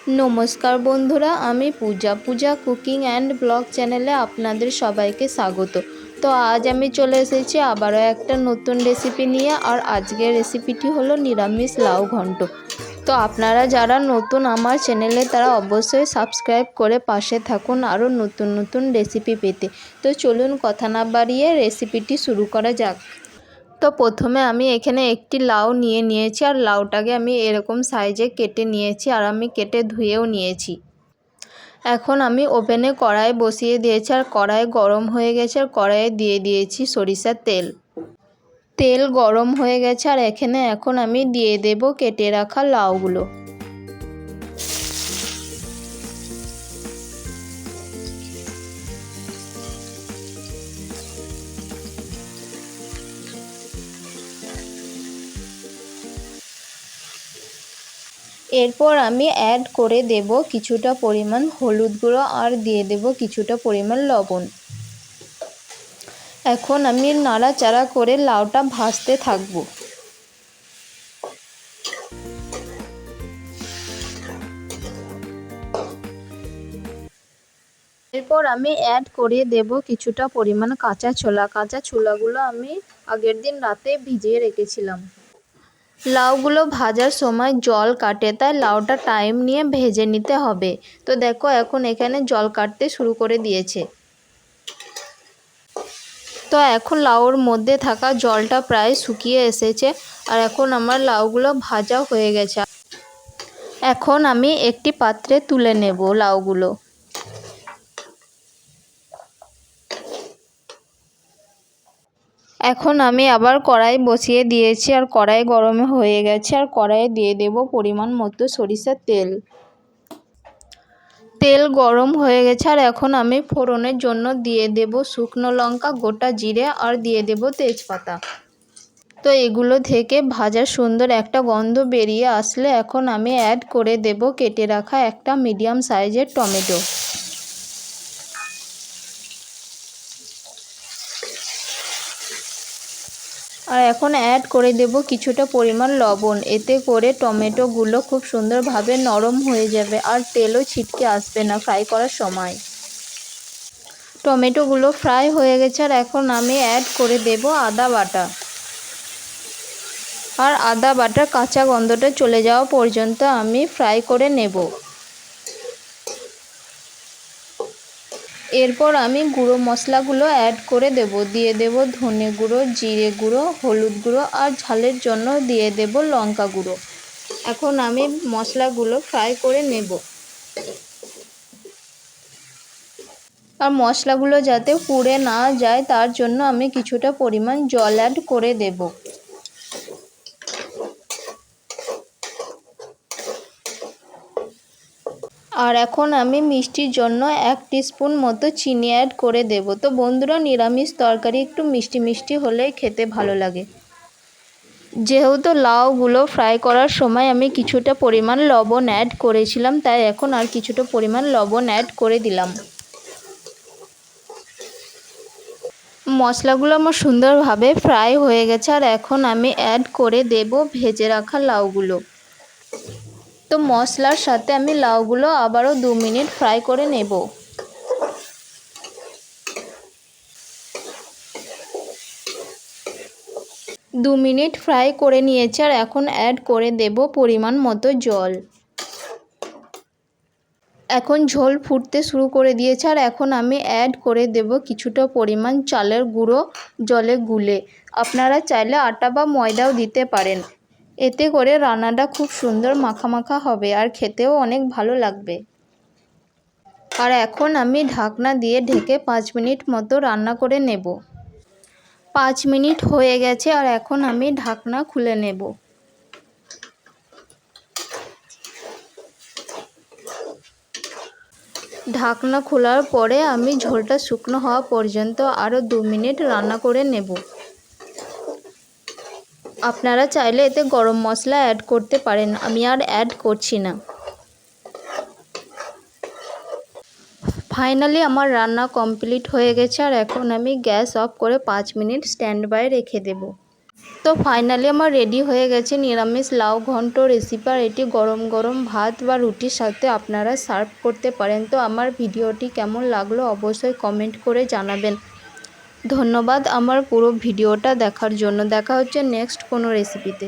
নমস্কার বন্ধুরা, আমি পূজা কুকিং অ্যান্ড ব্লগ চ্যানেলে আপনাদের সবাইকে স্বাগত। তো আজ আমি চলে এসেছি আবারও একটা নতুন রেসিপি নিয়ে। আর আজকের রেসিপিটি হলো নিরামিষ লাউ ঘন্ট। তো আপনারা যারা নতুন আমার চ্যানেলে তারা অবশ্যই সাবস্ক্রাইব করে পাশে থাকুন আরও নতুন নতুন রেসিপি পেতে। তো চলুন কথা না বাড়িয়ে রেসিপিটি শুরু করা যাক। তো প্রথমে আমি এখানে একটি লাউ নিয়েছি আর লাউটাকে আমি এরকম সাইজে কেটে নিয়েছি আর আমি কেটে ধুয়েও নিয়েছি। এখন আমি ওভেনে কড়াই বসিয়ে দিয়েছি আর কড়াই গরম হয়ে গেছে আর কড়াইয়ে দিয়ে দিয়েছি সরিষার তেল। তেল গরম হয়ে গেছে আর এখন আমি দিয়ে দেব কেটে রাখা লাউগুলো। এরপর আমি অ্যাড করে দেব কিছুটা পরিমাণ হলুদ গুঁড়ো আর দিয়ে দেব কিছুটা পরিমাণ লবণ। এখন আমি নাড়াচাড়া করে লাউটা ভাজতে থাকবো। এরপর আমি অ্যাড করে দেব কিছুটা পরিমাণ কাঁচা ছোলাগুলো আমি আগের দিন রাতে ভিজিয়ে রেখেছিলাম। লাউগুলো ভাজার সময় জল কাটে, তাই লাউটা টাইম নিয়ে ভেজে নিতে হবে। তো দেখো এখন এখানে জল কাটতে শুরু করে দিয়েছে। তো এখন লাউর মধ্যে থাকা জলটা প্রায় শুকিয়ে এসেছে আর এখন আমার লাউগুলো ভাজা হয়ে গেছে। এখন আমি একটি পাত্রে তুলে নেব লাউগুলো। এখন আমি আবার কড়াই বসিয়ে দিয়েছি আর কড়াই গরম হয়ে গেছে আর কড়াইয়ে দিয়ে দেব পরিমাণ মতো সরিষার তেল। তেল গরম হয়ে গেছে আর এখন আমি ফোড়নের জন্য দিয়ে দেব শুকনো লঙ্কা, গোটা জিরে আর দিয়ে দেব তেজপাতা। তো এগুলো থেকে ভাজার সুন্দর একটা গন্ধ বেরিয়ে আসলে এখন আমি অ্যাড করে দেব কেটে রাখা একটা মিডিয়াম সাইজের টমেটো। আর এখন অ্যাড করে দেব কিছুটা পরিমাণ লবণ। এতে করে টমেটোগুলো খুব সুন্দরভাবে নরম হয়ে যাবে আর তেলও ছিটকে আসবে না ফ্রাই করার সময়। টমেটোগুলো ফ্রাই হয়ে গেছে আর এখন আমি অ্যাড করে দেব আদা বাটা। আর আদা বাটার কাঁচা গন্ধটা চলে যাওয়া পর্যন্ত আমি ফ্রাই করে নেব। এরপর আমি গুঁড়ো মশলাগুলো অ্যাড করে দিয়ে দেব ধনে গুঁড়ো, জিরে গুঁড়ো, হলুদ গুঁড়ো আর ঝালের জন্য দিয়ে দেব লঙ্কা গুঁড়ো। এখন আমি মশলাগুলো ফ্রাই করে নেব। আর মশলাগুলো যাতে পুড়ে না যায় তার জন্য আমি কিছুটা পরিমাণ জল অ্যাড করে দেব। আর এখন আমি মিষ্টির জন্য 1 টিস্পুন মতো চিনি অ্যাড করে দেব। তো বন্ধুরা, নিরামিষ তরকারি একটু মিষ্টি মিষ্টি হলেই খেতে ভালো লাগে। যেহেতু লাউগুলো ফ্রাই করার সময় আমি কিছুটা পরিমাণ লবণ অ্যাড করেছিলাম, তাই এখন আর কিছুটা পরিমাণ লবণ অ্যাড করে দিলাম। মশলাগুলো আমার সুন্দরভাবে ফ্রাই হয়ে গেছে আর এখন আমি অ্যাড করে দেব ভেজে রাখা লাউগুলো। তো মশলার সাথে আমি লাউগুলো আবারও 2 মিনিট ফ্রাই করে নেব। দু মিনিট ফ্রাই করে নিয়েছি আর এখন অ্যাড করে দেব পরিমাণ মতো জল। এখন ঝোল ফুটতে শুরু করে দিয়েছে আর এখন আমি অ্যাড করে দেব কিছুটা পরিমাণ চালের গুঁড়ো জলে গুলে। আপনারা চাইলে আটা বা ময়দাও দিতে পারেন। এতে করে রান্নাটা খুব সুন্দর মাখা মাখা হবে আর খেতেও অনেক ভালো লাগবে। আর এখন আমি ঢাকনা দিয়ে ঢেকে 5 মিনিট মতো রান্না করে নেব। 5 মিনিট হয়ে গেছে আর এখন আমি ঢাকনা খুলে নেব। ঢাকনা খোলার পরে আমি ঝোলটা শুকনো হওয়া পর্যন্ত আরও 2 মিনিট রান্না করে নেব। আপনারা চাইলে এতে গরম মশলা অ্যাড করতে পারেন, আমি আর অ্যাড করছি না। ফাইনালি আমার রান্না কমপ্লিট হয়ে গেছে আর এখন আমি গ্যাস অফ করে 5 মিনিট স্ট্যান্ড বাই রেখে দেব। তো ফাইনালি আমার রেডি হয়ে গেছে নিরামিষ লাউ ঘন্ট রেসিপি। আর এটি গরম গরম ভাত বা রুটির সাথে আপনারা সার্ভ করতে পারেন। তো আমার ভিডিওটি কেমন লাগলো অবশ্যই কমেন্ট করে জানাবেন। ধন্যবাদ আমার পুরো ভিডিওটা দেখার জন্য। দেখা হচ্ছে নেক্সট কোনো রেসিপিতে।